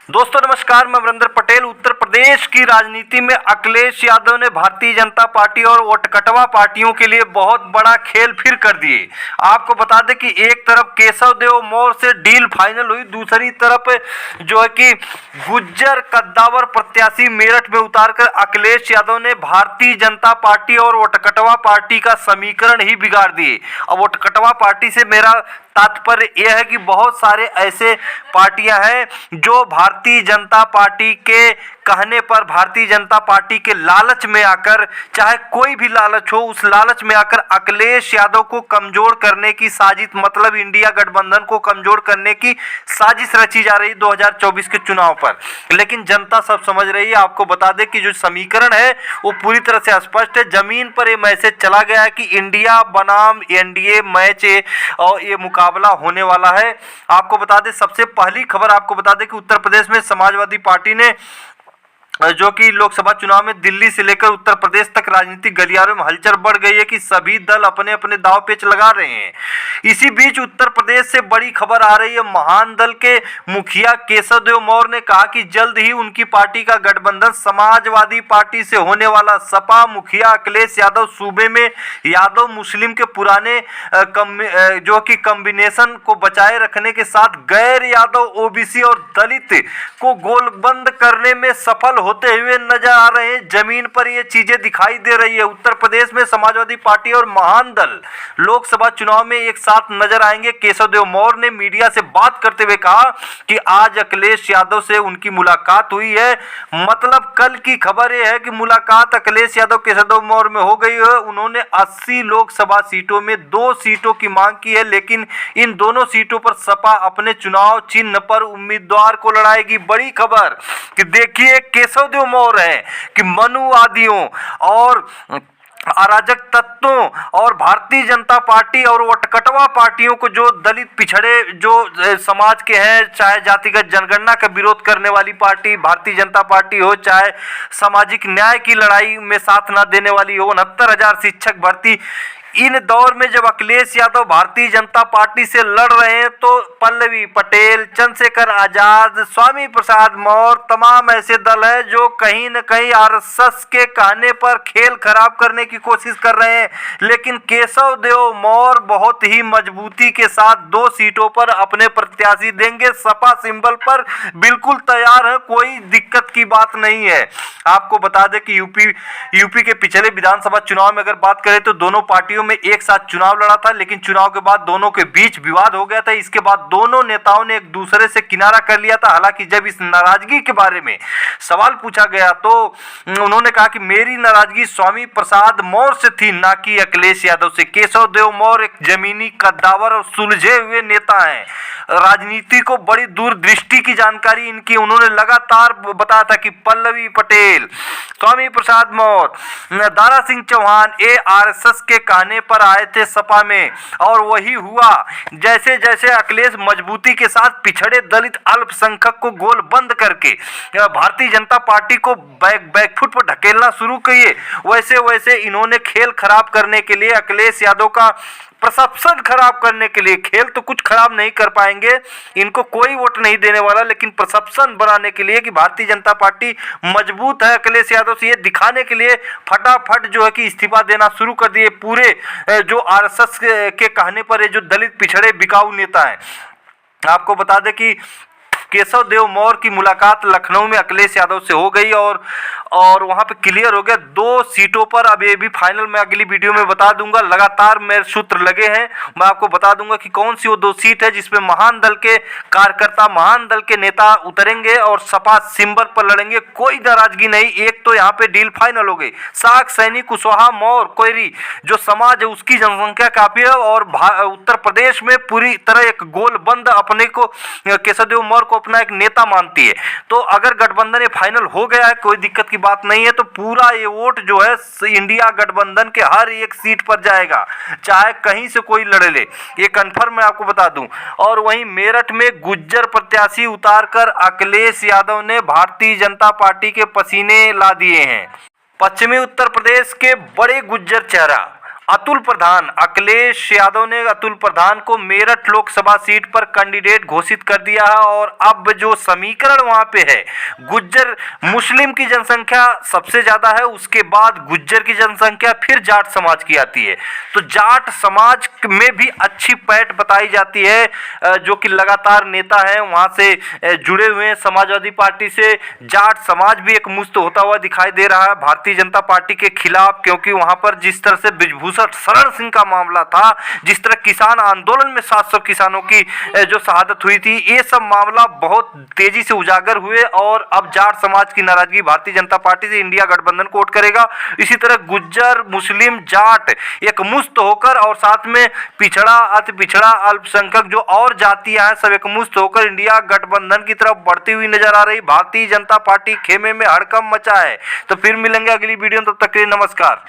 दोस्तों नमस्कार, मैं अमरिंदर पटेल। उत्तर प्रदेश की राजनीति में अखिलेश यादव ने भारतीय जनता पार्टी और वोटकटवा पार्टियों के लिए बहुत बड़ा खेल फिर कर दिए। आपको बता दें कि एक तरफ केशव देव मौर्य से डील फाइनल हुई, दूसरी तरफ जो है कि गुज्जर कद्दावर प्रत्याशी मेरठ में उतारकर अखिलेश यादव ने भारतीय जनता पार्टी और वोटकटवा पार्टी का समीकरण ही बिगाड़ दिए। अब वोटकटवा पार्टी से मेरा तात्पर्य यह है कि बहुत सारे ऐसे पार्टियां हैं जो भारतीय जनता पार्टी के कहने पर, भारतीय जनता पार्टी के लालच में आकर, चाहे कोई भी लालच हो, उस लालच में आकर अखिलेश यादव को कमजोर करने की साजिश, मतलब इंडिया गठबंधन को कमजोर करने की साजिश रची जा रही 2024 के चुनाव पर। लेकिन जनता सब समझ रही है। आपको बता दें कि जो समीकरण है वो पूरी तरह से स्पष्ट है। जमीन पर ये मैसेज चला गया है कि इंडिया बनाम एनडीए मैच और ये मुकाबला होने वाला है। आपको बता दें, सबसे पहली खबर आपको बता दें कि उत्तर प्रदेश में समाजवादी पार्टी ने, जो कि लोकसभा चुनाव में दिल्ली से लेकर उत्तर प्रदेश तक राजनीतिक गलियारों में हलचल बढ़ गई है कि सभी दल अपने अपने दांव पेच लगा रहे हैं। इसी बीच उत्तर प्रदेश से बड़ी खबर आ रही है। महान दल के मुखिया केशव देव मौर्य ने कहा कि जल्द ही उनकी पार्टी का गठबंधन समाजवादी पार्टी से होने वाला। सपा मुखिया अखिलेश यादव सूबे में यादव मुस्लिम के पुराने जो कि कॉम्बिनेशन को बचाए रखने के साथ गैर यादव ओबीसी और दलित को गोलबंद करने में सफल होते हुए नजर आ रहे हैं। जमीन पर ये चीजें दिखाई दे रही है। उत्तर प्रदेश में समाजवादी पार्टी और महान दल लोकसभा चुनाव में एक साथ नजर आएंगे। केशव देव मौर्य ने मीडिया से बात करते हुए कहा कि आज अखिलेश यादव से उनकी मुलाकात हुई है। मतलब कल की खबर यह है कि मुलाकात अखिलेश यादव केशव देव मौर्य में हो गई है। उन्होंने 80 लोकसभा सीटों में 2 सीटों की मांग की है, लेकिन इन दोनों सीटों पर सपा अपने चुनाव चिन्ह पर उम्मीदवार को लड़ाएगी। बड़ी खबर कि देखिए केशव देव मौर्य है कि मनुवादियों और अराजक तत्वों और भारतीय जनता पार्टी और वोटकटवा पार्टियों को, जो दलित पिछड़े जो समाज के हैं, चाहे जातिगत जनगणना का विरोध करने वाली पार्टी भारतीय जनता पार्टी हो, चाहे सामाजिक न्याय की लड़ाई में साथ ना देने वाली हो, 69,000 शिक्षक भर्ती, इन दौर में जब अखिलेश यादव भारतीय जनता पार्टी से लड़ रहे हैं तो पल्लवी पटेल, चंद्रशेखर आजाद, स्वामी प्रसाद मौर्य, तमाम ऐसे दल हैं जो कहीं न कहीं आरएसएस के कहने पर खेल खराब करने की कोशिश कर रहे हैं। लेकिन केशव देव मौर्य बहुत ही मजबूती के साथ 2 सीटों पर अपने प्रत्याशी देंगे। सपा सिंबल पर बिल्कुल तैयार है, कोई दिक्कत की बात नहीं है। आपको बता दें कि यूपी के पिछले विधानसभा चुनाव में अगर बात करें तो दोनों पार्टियों में एक साथ चुनाव लड़ा था, लेकिन चुनाव के बाद दोनों के बीच विवाद हो गया था। इसके बाद दोनों नेताओं ने एक दूसरे से किनारा कर लिया था। हालांकि जब इस नाराजगी के बारे में सवाल पूछा गया तो उन्होंने कहा कि मेरी नाराजगी स्वामी प्रसाद मौर्य से थी, ना कि अखिलेश यादव से। केशव देव मौर्य एक जमीनी कद्दावर और सुलझे हुए नेता हैं। राजनीति को बड़ी दूरदृष्टि की जानकारी इनकी। उन्होंने लगातार बताया था कि पल्लवी पटेल, स्वामी प्रसाद मौर्य, दारा सिंह चौहान आरएसएस के कहने पर आए थे सपा में, और वही हुआ। जैसे जैसे अखिलेश मजबूती के साथ पिछड़े दलित अल्पसंख्यक को गोल बंद करके भारतीय जनता पार्टी को बैकफुट पर ढकेलना शुरू किए, वैसे वैसे इन्होंने खेल खराब करने के लिए, अखिलेश यादव का परसेप्शन खराब करने के लिए, खेल तो कुछ खराब नहीं कर पाएंगे, इनको कोई वोट नहीं देने वाला, लेकिन परसेप्शन बनाने के लिए कि भारतीय जनता पार्टी मजबूत है अखिलेश यादव से, ये दिखाने के लिए फटाफट जो है कि इस्तीफा देना शुरू कर दिए पूरे जो आरएसएस के कहने पर ये जो दलित पिछड़े बिकाऊ नेता हैं। आपको बता दें कि केशव देव मौर्य की मुलाकात लखनऊ में अखिलेश यादव से हो गई और वहां पे क्लियर हो गया 2 सीटों पर। अब ये भी फाइनल मैं अगली वीडियो में बता दूंगा। लगातार मेरे सूत्र लगे हैं, मैं आपको बता दूंगा कि कौन सी वो 2 सीट है जिसमें महान दल के कार्यकर्ता, महान दल के नेता उतरेंगे और सपा सिंबल पर लड़ेंगे। कोई नाराजगी नहीं। एक तो यहाँ पे डील फाइनल हो गई। साग सैनी, कुशवाहा, मौर्य, कोयरी जो समाज है उसकी जनसंख्या काफी है और उत्तर प्रदेश में पूरी तरह एक गोलबंद अपने को केशव देव मौर्य को अपना एक नेता मानती है। तो अगर गठबंधन ये फाइनल हो गया है, कोई दिक्कत की बात नहीं है, तो पूरा ये वोट जो है इंडिया गठबंधन के हर एक सीट पर जाएगा, चाहे कहीं से कोई लड़ ले, ये कंफर्म मैं आपको बता दूं। और वहीं मेरठ में गुज्जर प्रत्याशी उतारकर अखिलेश यादव ने भारतीय जनता पार्टी के पसीने ला दिए हैं। पश्चिमी उत्तर प्रदेश के बड़े गुज्जर चेहरा अतुल प्रधान, अखिलेश यादव ने अतुल प्रधान को मेरठ लोकसभा सीट पर कैंडिडेट घोषित कर दिया है। और अब जो समीकरण वहां पे है, गुज्जर मुस्लिम की जनसंख्या सबसे ज्यादा है, उसके बाद गुज्जर की जनसंख्या, फिर जाट समाज की आती है। तो जाट समाज में भी अच्छी पैठ बताई जाती है, जो कि लगातार नेता है वहां से जुड़े हुए हैं समाजवादी पार्टी से। जाट समाज भी एक मुस्त होता हुआ दिखाई दे रहा है भारतीय जनता पार्टी के खिलाफ, क्योंकि वहां पर जिस तरह से ब्रिजभूषण शरण सिंह का मामला था, जिस तरह किसान आंदोलन में 700 किसानों की जो शहादत हुई थी, ये सब मामला बहुत तेजी से उजागर हुए। और अब जाट समाज की नाराजगी भारतीय जनता पार्टी से इंडिया गठबंधन को वोट करेगा। इसी तरह गुज्जर, मुस्लिम, जाट एक मुस्त होकर, और साथ में पिछड़ा, अति पिछड़ा, अल्पसंख्यक जो और जातियां हैं, सब एक मुस्त होकर इंडिया गठबंधन की तरफ बढ़ती हुई नजर आ रही। भारतीय जनता पार्टी खेमे में हड़कंप मचा है। तो फिर मिलेंगे अगली वीडियो में, तब तक के लिए नमस्कार।